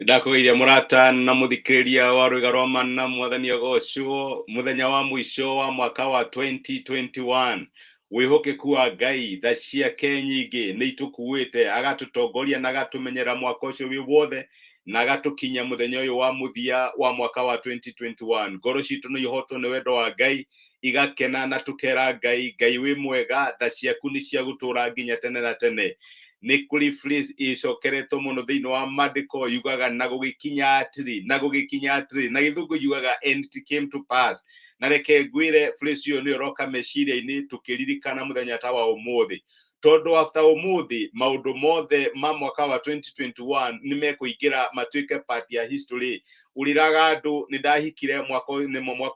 Ndakugeithia murata na muthikiriria wa Rwiga rwa Manna mwathani agocwo muthenya wa mwisho wa mwaka wa 2021 wihokeku wa Ngai tha ciake nyingi ni itukuite agatutongoria na agatumenyera mwaka ucio wi wothe na agatukinya muthenya uyu wa muthia wa mwaka wa 2021 ngoro citu ni ihotwo ni wendo wa Ngai igakena na tukera Ngai wi mwega tha ciaku ni cia gutura nginya tene na tene. Nä kå rä phrase icokeretwo må no thä inä wa mandĩko yugaga na gũgĩkinya atĩrĩ na gĩthũngũ yugaga and it came to pass. Na reke ngwĩre phrase ĩyo nĩ ũroka meciria-inĩ tũkĩririkana mũthenya ta wa ũmũthĩ, tondũ after ũmũthĩ maũndũ mothe ma mwaka wa 2021 nĩ mekũingĩra matuĩke part ya history. Ũrĩraga andũ nĩ ndahikire mwaka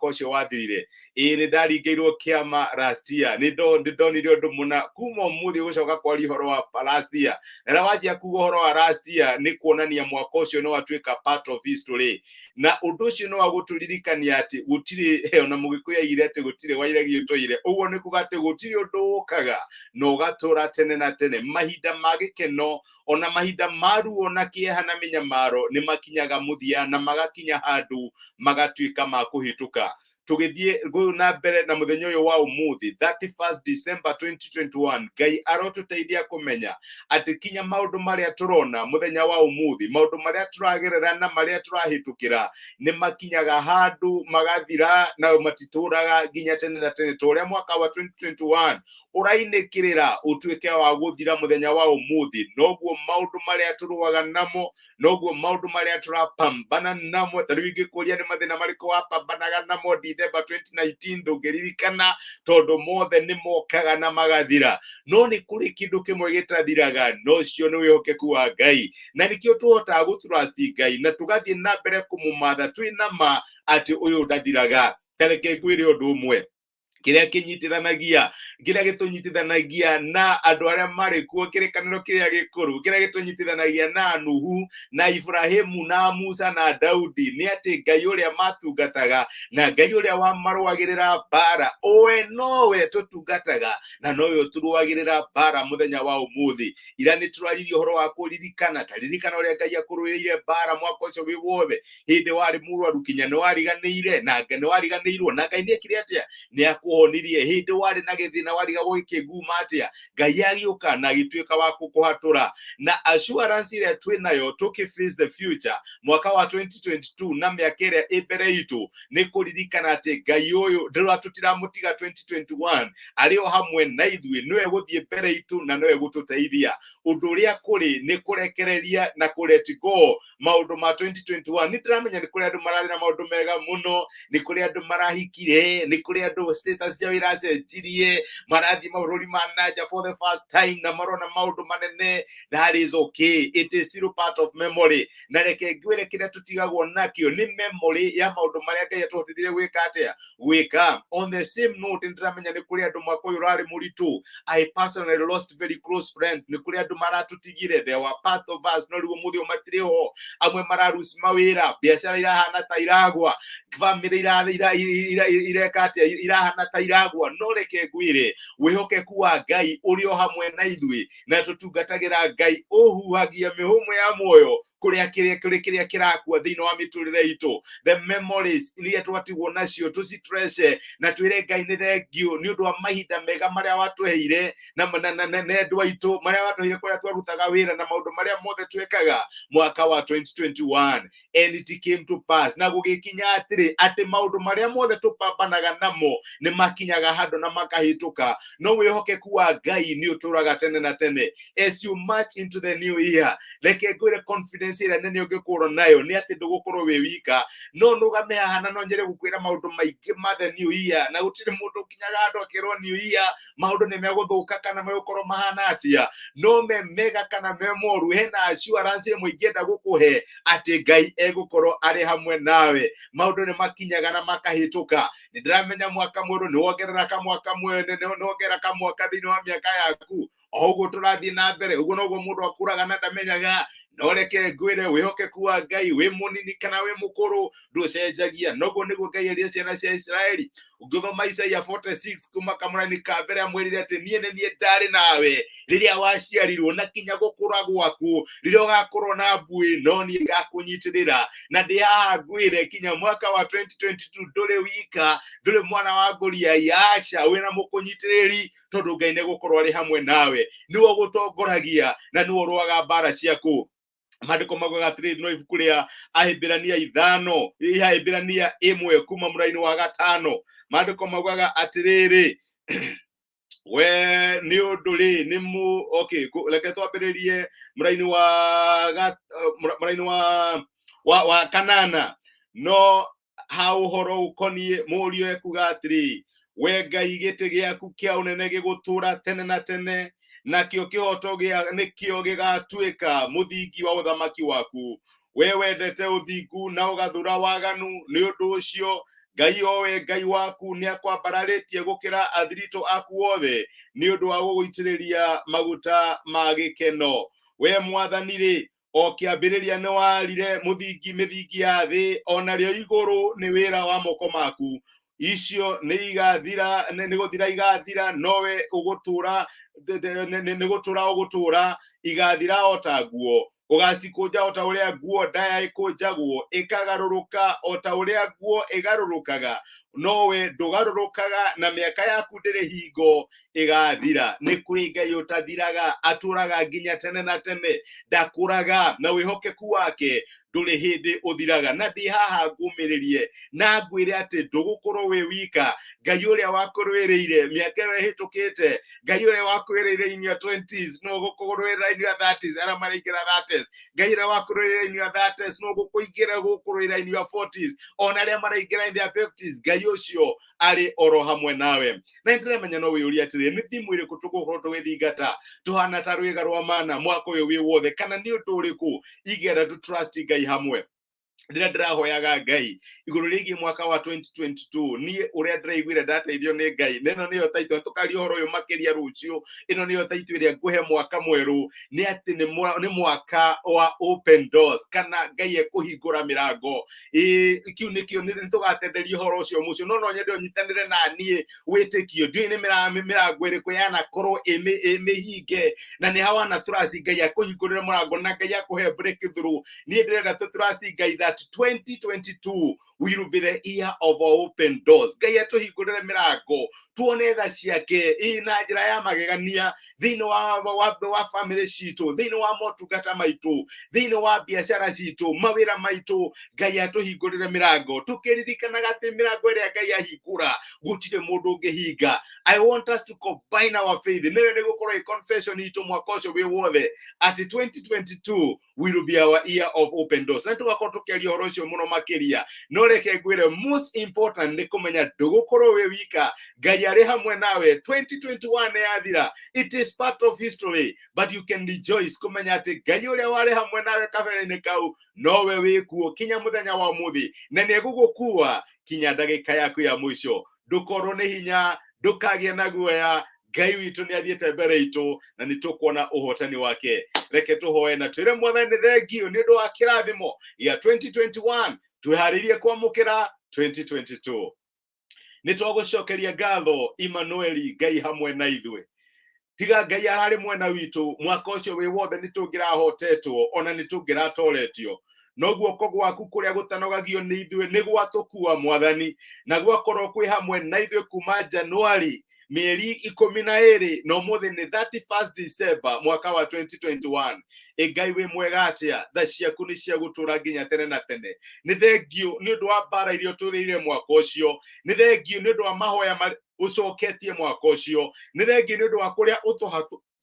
ũcio wathirire, nĩ ndaringĩirwo kĩama last year, nĩ ndonire ũndũ mũna kuma ũmũthĩ gũcoka kwaria ũhoro wa last year. Na wanjia kuga ũhoro wa last year nĩ kuonania mwaka ũcio nĩ watuĩka part of history, na ũndũ ũcio nĩ wa gũtũririkania atĩ gũtirĩ ona Mũgĩkũyũ augire atĩ gũtirĩ wairegi ũtũire. Ũguo nĩ kuga atĩ gũtirĩ ũndũ ũkaga na ũgatũra tene na tene. Mahinda ma gĩkeno ona mahinda ma ruo na kĩeha na mĩnyamaro nĩ makinyaga mũthia na magakinya handũ magatuĩka ma kũhĩtũka. Tũgĩthiĩ na mbere na mũthenya ũyũ wa ũmũthĩ 31st December 2021, Ngai arotũteithia kũmenya atĩ kinya maũndũ marĩa tũrona mũthenya wa ũmũthĩ, maũndũ marĩa tũragerera na marĩa tũrahĩtũkĩra nĩ makinyaga handũ magathira na matitũraga nginya tene na tene. Ũrĩa mwaka wa 2021 ũrainĩkĩrĩra ũtuĩke wa gũthira mũthenya wa ũmũthĩ, noguo maũndũ marĩa tũrũaga namo, noguo maũndũ marĩa tũrapambana namo. Ta rĩu ingĩkũria nĩ mathĩna marĩkũ wapambanaga namo December 2019 ndũngĩririkana, tondũ mothe nĩ mokaga na magathira. No nĩ kũrĩ kĩndũ kĩmwe gĩtathiraga, no ũcio nĩ wĩhokeku wa Ngai, na nĩkĩo tũhotaga gũtrust Ngai na tũgathiĩ na mbere kũmũmatha twĩna ma atĩ ũyũ ndathiraga. Ta reke ngwĩre ũndũ ũmwe kĩrĩa gĩtũnyitithanagia na andũ arĩa marĩ kuo, kĩrĩkanĩro kĩrĩa gĩkũrũ kĩrĩa gĩtũnyitithanagia na Nuhu na Ibrahimu na Musa na Daudi nĩ atĩ Ngai ũrĩa matungataga na Ngai ũrĩa wamarũagĩrĩra mbara, we nowe tũtungataga na nowe tũrũagĩrĩra mbara mũthenya wa ũmũthĩ. Ira nĩ tũraririe ũhoro wa kũririkana, ta ririkana ũrĩa Ngai akũrũĩrĩire mbara mwaka ũcio wĩ wothe. Hĩndĩ warĩ mũrwaru kinya nĩ wariganĩirwo na Ngai nĩ ekire atĩa? Nĩ akuhonirie. Hĩndĩ warĩ na gĩthĩna warigagwo gĩkĩnguma atĩa? Ngai agĩũka na agĩtuĩka wa gũkũhatũra. Na assurance ĩrĩa twĩnayo face the future mwaka wa 2022 na mĩaka ĩrĩa ĩ mbere itũ nĩ kũririkana atĩ Ngai ũyũ tũtiramũtiga 2021, arĩ o hamwe na ithuĩ, nĩwe gũthiĩ mbere itũ na nĩwe gũtũteithia. Ũndũ ũrĩa kũrĩ nĩ kũrekereria na kũ let go maũndũ ma 2021. Nĩ ndĩramenya nĩ kũrĩ andũ mararĩ na maũndũ mega mũno, nĩ kũrĩ andũ marahikire, nĩ kũrĩ andũ status ciao iracenjirie, marathiĩ mabũrũri ma nanja for the first time na marona maũndũ manene. That is okay, it is still part of memory. Na reke ngwĩre kĩrĩa tũtigagwo nakĩo nĩ memory ya maũndũ marĩa Ngai atũhotithirie gwĩka. On the same note, ndĩramenya nĩ kũrĩ andũ mwaka ũyũ ũrarĩ mũritũ. I personally lost very close friends. Nĩ kũrĩ andũ maratũtigire, they were part of us, no rĩu ũmũthĩ matirĩ ho. Amwe mararuci mawĩra, biacara irahana ta iragwa, family ireka atĩa, irahana ta iragwa. No reke ngwĩre wĩhokeku wa Ngai ũrĩ o hamwe na ithuĩ na tũtungatagĩra Ngai ũhuhagia mĩhũmũ ya muoyo kũrĩa kĩrĩa kĩrakua thĩinĩ wa mĩtũrĩre itũ. The memories iria twatigwo nacio tũcitrece na twĩre Ngai nĩ thengiũ nĩ ũndũ wa mahinda mega marĩa watũheire na endwa aitũ marĩa watũheire kũrĩa twarutaga wĩra na maũndũ marĩa mothe twekaga mwaka wa 2021. And it came to pass, na gũgĩkinya atĩ maũndũ marĩa mothe tũpambanaga namo nĩ makinyaga handũ na makahĩtũka. No wĩhokeku wa Ngai nĩ ũtũraga tene na tene. As you march into the new year, reke ngwĩre confidence ĩrĩa nene ũngĩkorwo nayo nĩ atĩ ndũgũkorwo wĩ wika. No nũgame haha na no nyende gũkwĩra maũndũ maingĩ ma the new year, na gũtirĩ mũndũ ũkinyaga handũ akĩrwo new year maũndũ nĩ megũthũka kana megũkorwo mahana atĩa. No me mega kana me moru, hena assurance ĩmwe ingĩenda gũkũhe atĩ Ngai egũkorwo arĩ hamwe nawe. Maũndũ nĩ makinyaga na makahĩtũka. Nĩ ndĩramenya mwaka mwerũ nĩ wongerera kamwaka thĩinĩ wa mĩaka yaku. O ũguo tũrathiĩ na mbere, ũguo noguo mũndũ akũraga na ndamenyaga noreke ngwire wihokeku wa Ngai wi munini kana wi mukuru nducenjagia noguo niguo Ngai eria ciana cia Israeli. Ũngĩthoma Isaia 46 kuma kamũrani ka mbere amwĩrire atĩ niĩ nĩ niĩ ndarĩ nawe rĩrĩa waciarirwo na kinya gũkũra gwaku, rĩrĩa ũgakorwo na mbui no niĩ ngakũnyitĩrĩra, na ndĩ haha ngwĩre kinya mwaka wa 2022 ndũrĩ wika, ndũrĩ mwana wa ngũriai, aca wĩna mũkũnyitĩrĩri, tondũ Ngai nĩ gũkorwo arĩ hamwe nawe, nĩwe ũgũtongoragia na nĩwe ũrũaga mbara ciaku. Maandĩko maugaga atĩrĩrĩ no ibuku rĩa Ahĩmbĩrania 5 Ahĩmbĩrania 1 kuma mũraini wa 5, maandĩko maugaga atĩrĩrĩ we nĩ ũndũ rĩ nĩ mu okay reke twambĩrĩrie mũraini wa 8. No ha ũhoro ũkoniĩ mũriũ ekuga atĩrĩ, we Ngai gĩtĩ gĩaku kĩa ũnene gĩgũtũũra tene na tene, nakĩo kĩhoto nĩkĩo gĩgatuĩka mũthingi wa ũthamaki waku. We wendete ũthingu na ũgathũra waganu, nĩ ũndũ ũcio Ngai owe Ngai waku nĩ akwambararĩtie gũkĩra athiritũ aku othe, nĩ ũndũ wa gũgũitĩrĩria maguta ma gĩkeno. We Mwathani rĩ, o kĩambĩrĩria nĩ warire mĩthingi ya thĩ, onarĩo igũrũ nĩ wĩra wa moko maku. Icio nĩ gũthira igathira, nowe ũgũtũũra nĩ gũtũũra ũgũtũũra, igathira o ta nguo. Ũgacikũnja o ta ũrĩa nguo ndaya ĩkũnjagwo, ĩkagarũrũka o ta ũrĩa nguo ĩgarũrũkaga, nowe ndũgarũrũkaga, na mĩaka yaku ndĩrĩ hingo ĩgathira. Nĩ kũrĩ Ngai ũtathiraga, atũũraga nginya tene na tene, ndakũraga, na wĩhokeku wake ndũrĩ hĩndĩ ũthiraga. Na ndĩ haha ngũmĩrĩrie na ngwĩre atĩ ndũgũkorwo wĩ wika. Ngai ũrĩa wakũrũĩrĩire mĩaka ĩyo ĩhĩtũkĩte, Ngai ũrĩa wakũrũĩrĩire in your 20s no gũkũrũĩrĩra in your 30s, arĩa maraingĩra 30s, Ngai ũrĩa wakũrũĩrĩire in your 30s no gũkũrũĩrĩra in your 40s, ona arĩa maraingĩra in their 50s, Ngai ũcio arĩ oro hamwe nawe. Na nĩndĩramenya no wĩyũrie atĩrĩ, nĩ thimũ ĩrĩkũ tũgũkorwo tũgĩthingata tũhana ta rwĩga rwa mana mwaka ũyũ wĩ wothe, kana nĩ ũndũ ũrĩkũ ingĩenda tu trust Ngai hamwe. Ndĩrĩa ndĩrahoyaga Ngai igũrũ rĩgiĩ mwaka wa 2022, niĩ ũrĩa ndĩraiguire ndateithio nĩ Ngai, na ĩno nĩyo taitũ, tũkaria ũhoro ũyũ makĩria rũciũ, ĩno nĩyo taitũ ĩrĩa ngũhe mwaka mwerũ, nĩ atĩ nĩ mwaka wa open doors, kana Ngai ekũhingũra mĩrango. Kĩu nĩkĩo nĩtũgatenderia ũhoro ũcio mũcio, no nyende ũnyitanĩre na niĩ wĩtĩkio, ndiũĩ nĩ mĩrango ĩrĩkũ yanakorwo ĩmĩhinge, na nĩ hawana tũraci Ngai akũhingũrĩre mũrango na Ngai akũhe breakthrough. Niĩ ndĩrenda tũraci Ngai that 2022 will be the year of our open doors. Ngai atuhingũrĩre mĩrango, tuone tha ciake na njĩra ya magegania thĩinĩ wa family citũ, thĩinĩ wa motungata maitũ, thĩinĩ wa biacara citũ, mawĩra maitũ. Ngai atuhingũrĩre mĩrango, tũkĩririkanaga atĩ mĩrango ĩrĩa Ngai ahingũra gũtirĩ mũndũ ũngĩhinga. I want us to combine our faith. Nĩyo nĩ gũkorwo confession itũ mwaka ũcio wĩ wothe atĩ 2022 will be our year of open doors. Na tũgakorwo tũkĩaria ũhoro ũcio mũno makĩria. No reke ngwĩre most important nĩ kũmenya ndũgũkorwo wĩ wika. Ngai arĩ hamwe nawe. 2021 yathira, it is part of history, but you can rejoice kũmenya atĩ Ngai ũrĩa warĩ hamwe nawe kabere-inĩ kau nowe wĩkuo kinya mũthenya wa ũmũthĩ, na nĩ egũgũkua kinya ndagĩka yaku ya mũico. Ndũkorwo nĩ hinya, ndũkagĩa na guoya. Ngai witũ nĩ athiĩte mbere itũ na nĩ tũkuona ũhotani wake. Reke tũhoe na twĩre Mwathani thengio nĩ ũndũ wa kĩrathimo gĩa 2021, twĩharĩirie kwamũkĩra 2022. Nĩ twagũcokeria ngatho Emmanuel, Ngai hamwe na ithuĩ. Tiga Ngai arĩ mwena witũ, mwaka ũcio wĩ wothe nĩ tũngĩrahotetwo, ona nĩ tũngĩratoretio. No guoko gwaku kũrĩa gũtanogagio nĩ ithuĩ nĩ gwatũkua Mwathani, na gwakorwo kwĩ hamwe na ithuĩ kuma Januari mieri 12 na ũmũthĩ nĩ 31st December mwaka wa 2021. Ngai wĩ mwega atĩa, tha ciaku nĩ cia gũtũũra nginya tene na tene. Nĩ thengio nĩ ũndũ wa mbara iria ũtũrĩire mwaka ũcio, nĩ thengio nĩ ũndũ wa mahoya ũcoketie mwaka ũcio, nĩ thengio nĩ ũndũ wa kũrĩa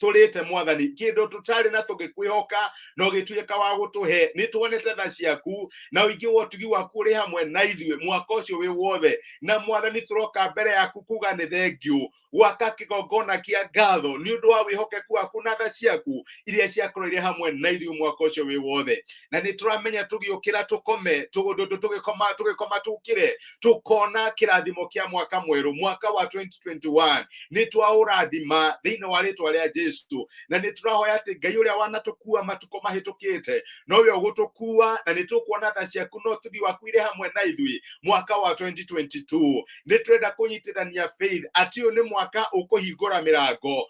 tũrĩte Mwathani, kĩndũ tũtarĩ na tũgĩkwĩhoka no gĩtuĩka wa gũtũhe. Nĩ tuonete tha ciaku na ũingĩ wa ũtugi waku ũrĩ hamwe na ithuĩ mwaka ũcio wĩ wothe, na Mwathani tũroka mbere yaku kuga nĩ thengio, gwaka kĩgongona kĩa ngatho nĩ ũndũ wa wĩhokeku waku na tha ciaku iria ciakorwo irĩ hamwe na ithuĩ mwaka ũcio wĩ wothe. Na nĩ tũramenya tũgĩũkĩra tũkome, tũgĩkoma tũkĩre, tũkona kĩrathimo kĩa mwaka mwerũ, mwaka wa 2021 nĩ twaũrathima thĩinĩ wa rĩtwa rĩa Jesũ. Jesu na niturahoya ati Ngai uria wanatukua matuko mahitukite nowe ugutukua na nitukuona tha ciaku no tugi waku ire hamwe na ithui mwaka wa 2022 niturenda kunyitithania faith ati uyu ni mwaka ukuhingura mirango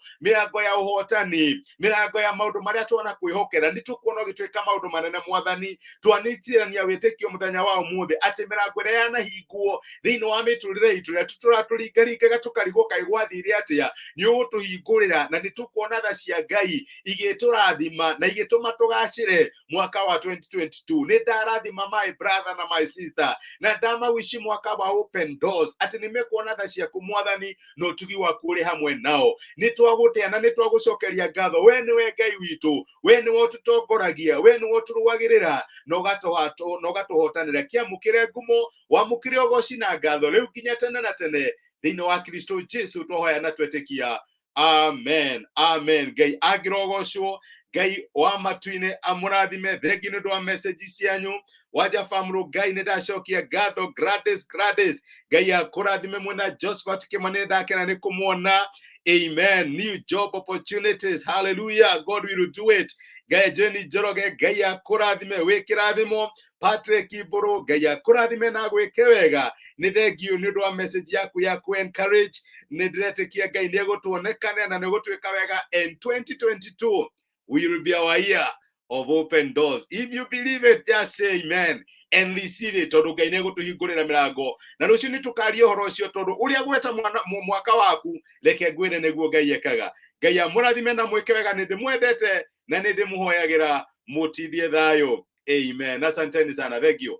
ya uhotani, mirango ya maundu maria twana kwihokera nitukuona gitwika maundu manene mwathani twanitirania witikio muthenya wa umuthi ati mirango ria yanahingwo thiini wa miturire itu ria turaturigaringaga tukarigwo kai gwathire atia ni ugutuhingurira na nitukuona tha cia Ngai igiturathima na igituma tugacire mwaka wa 2022 ni ndarathima my brother na my sister na ndamawishi mwaka wa open doors ati nimekuona tha ciaku mwathani no tugi waku uri hamwe nao nitwagutia na nitwagucokeria ngatho we niwe Ngai witu we niwe ututongoragia we niwe uturugagirira no gatuhotanira kiamukire ngumo wamukire ogoci na ngatho riu nginya tene na tene thiini wa Kristo Jesu twahoya na twetikia amen amen. Ngai agirogocwo Ngai wa matuine amurathime thengi ni ndwa message cianyu waja famru Ngai ni ndacokia ngatho Gladys Ngai akurathime mwena Josephat Kimani ndakena ni kumwona amen. New job opportunities, hallelujah, God will do it. Ngai Jenny Joroge Ngai akurathime wikirathimo Patrick Iburu Ngai akurathime na gwike wega ni thengio ni ndwa message yaku ya ku encourage ni ndiretekia Ngai ni gutuonekane na ni gutwika wega in 2022 will be our year of open doors. If you believe it, just say amen and receive it. Tondu Ngai ni gutuhingurira mirango na rucio ni tukaria horo ucio tondu uria gweta mwaka waku reke ngwire niguo Ngai ekaga. Ngai amurathime na mwike wega ni ndimwendete na ni ndimuhoyagira mutithie thayo amen. Asanteni sana, thank you.